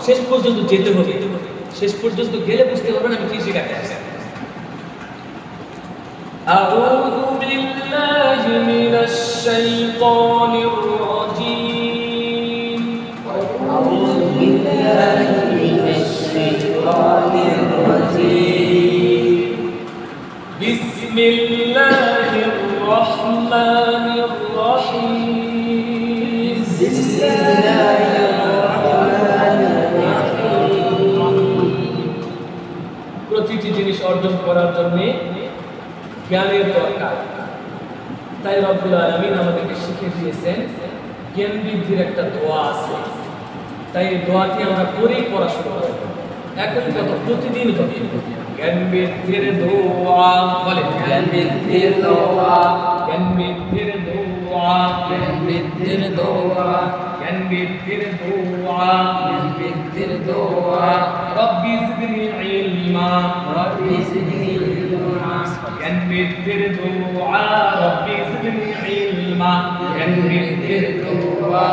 শেষ পর্যন্ত যেতে হবে, শেষ পর্যন্ত গেলে বুঝতে পারবেন আমি কি শেখাতে আসছি। আউযু বিল্লাহি মিনাশ শাইতানির রাজীম। আউযু বিল্লাহি মিনাশ শাইতানির রাজীম। বিসমিল্লাহির রাহমানির রাহিম। বিসমিল্লাহির রাহমানির রাহিম। প্রতিটি জিনিস অর্জন করার জন্য জ্ঞানের দরকার। তাই রব্বুল আলামিন আমাদেরকে শিখিয়ে দিয়েছেন জ্ঞান বৃদ্ধির একটা দোয়া আছে। তাই এই দোয়াটি আমরা করেই পড়াশোনা করব। একই কথা প্রতিদিন করি। জ্ঞান বৃদ্ধির দোয়া বলে, জ্ঞান বৃদ্ধির দোয়া, জ্ঞান বৃদ্ধির দোয়া, জ্ঞান বৃদ্ধির দোয়া, জ্ঞান বৃদ্ধির দোয়া, জ্ঞান বৃদ্ধির দোয়া। রব্বি জিদনি ইলমা, রব্বি জিদনি ইলমা। জ্ঞান বৃদ্ধির দোয়া, রব্বি জিদনি ইলমা, জ্ঞান বৃদ্ধির দোয়া,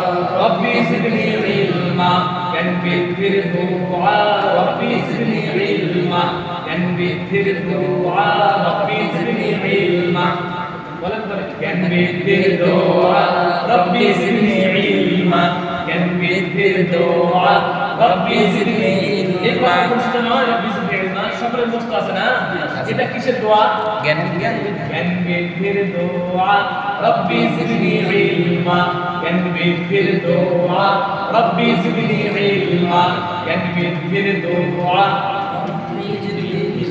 রব্বি জিদনি ইলমা, জ্ঞান বৃদ্ধির দোয়া, রব্বি জিদনি ইলমা, জ্ঞান বৃদ্ধির দোয়া, রব্বি জিদনি ইলমা। বলেন বলেন, জ্ঞান বৃদ্ধির দোয়া, রব্বি জিদনি ইলমা, জ্ঞান বৃদ্ধির দোয়া, রব্বি জিদনি ইলমা। মুখস্থ নয়, রব্বি জিদনি ইলমা সকলের মুখস্থ আছে না? এটা কিসের দোয়া? জ্ঞান জ্ঞান বৃদ্ধির দোয়া, রব্বি জিদনি ইলমা, জ্ঞান বৃদ্ধির দোয়া, রব্বি জিদনি ইলমা, জ্ঞান বৃদ্ধির দোয়া।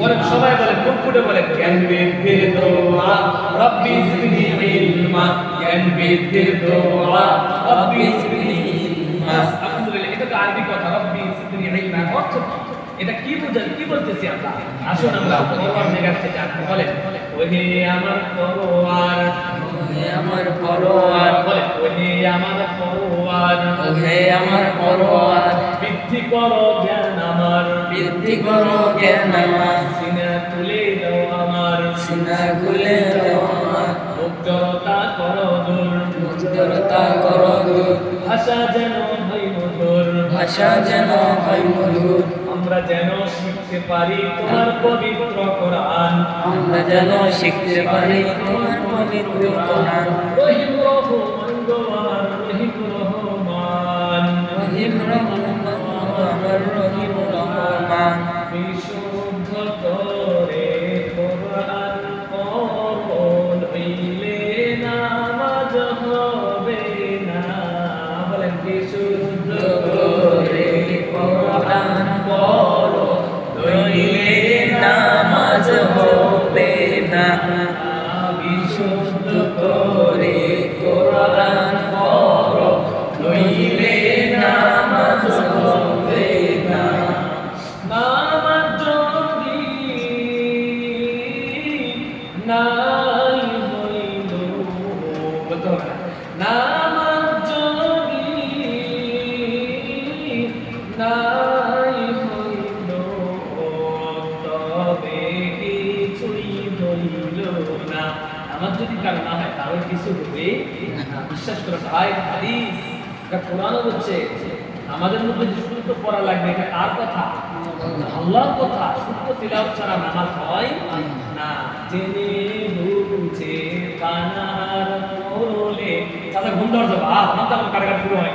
বলেন সবাই বলেন, মুখ ফুটে বলেন, জ্ঞান বৃদ্ধির দোয়া, রব্বি জিদনি ইলমা, জ্ঞান বৃদ্ধির দোয়া, রব্বি জিদনি ইলমা। আলহামদুলিল্লাহ, এটা তো আরবি কথা, রব্বি জিদনি ইলমা। অর্থ এটা কি বোঝান, কি বলতেছি আমরা? আসুন আমরা পরোয়ার জায়গা থেকে আপনি বলেন, ওহে আমার পরোয়ার, ওহে আমার পরোয়ার, বলেন ওহে আমার পরোয়ার, ওহে আমার পরোয়ার। বৃদ্ধি করো জ্ঞান আমার, বৃদ্ধি করো জ্ঞান আমার, সিনা তুলে দাও আমার, সিনা খুলে দাও আমার। মুগ্ধতা করো দূর, মুগ্ধতা করো দূর, ভাষা যেন হয় মধুর, ভাষা যেন হয় মধুর। আমরা যেন শিখতে পারি তোমার পবিত্র কোরআন। আমরা যেন শিখতে পারি তোমার পবিত্র কোরআন। রহিম রহমান গো আমার রহিম রহমান, রহিম রহমান আমার রহিম রহমান। বিশুদ্ধ করে কোরআন পড়ো, নইলে নামাজ হবে না। বলেন বিশুদ্ধ করে কোরআন পড়ো, নইলে নামাজ হবে না। বিশুদ্ধ করে কোরআন পড়ো, নইলে নামাজ হবে না। নামাজ যদি নাই হইল, বলতে হবে না। নামাজ যদি নাই হইল, তবে কিছুই হইল না। নামাজ যদি কারো না হয় তাহলে কিছু হবে না। বিশ্বাস করো ভাই, হাদিস এটা কোরআন বলছে। আমাদের মধ্যে যে শুদ্ধ পড়া লাগবে, এটা কার কথা? আল্লাহর কথা। শুদ্ধ তিলাওয়াত ছাড়া নামাজ হয় না। জেনে বুঝে পানার করলে তাতে ঘুম ধর যাবে। মাথা আমার কারাগার শুরু হয়।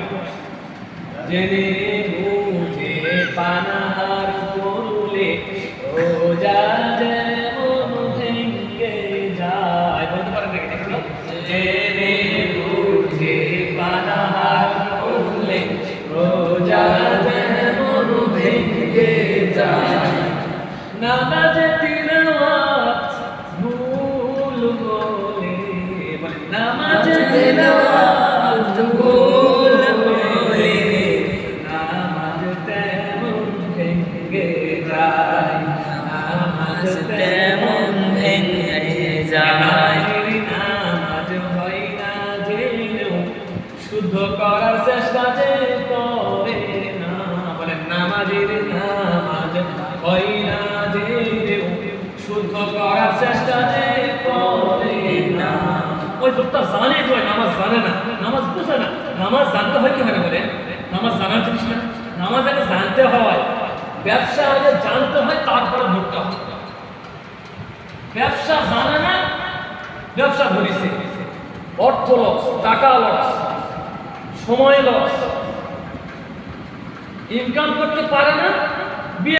জেনে বুঝে পানার করলে রোজা যেমন ভেঙে যায়। বলতে পারেন নাকি? দেখুন, জেনে বুঝে পানার করলে রোজা যেমন ভেঙে যায়। নামাজে তিলাওয়াত ভুল হলে, বলেন নামাজে তিলাওয়াত ভুল হলে নামাজ তেমন ভেঙে যায়। নামাজ তেমন ভেঙে যায়। নামাজ হয় না জেনেও শুদ্ধ করার চেষ্টা যে করে না। বলেন নামাজের নামাজ হয় না জেনেও শুদ্ধ করার চেষ্টা যে করে না। ওই লোকটা জানে তো নামাজ জানে না, নামাজ বুঝে না। নামাজ জানতে হয় কি হয় না? বলেন নামাজ জানার জিনিস না। নামাজ আগে জানতে জানতে হয়, ব্যবসা আগে জানতে হয়, তারপরে ধরতে হয়। ব্যবসা জানে না, ব্যবসা ধরেছে, অর্থ লস, টাকা লস, সময় লস, ইনকাম করতে পারে না,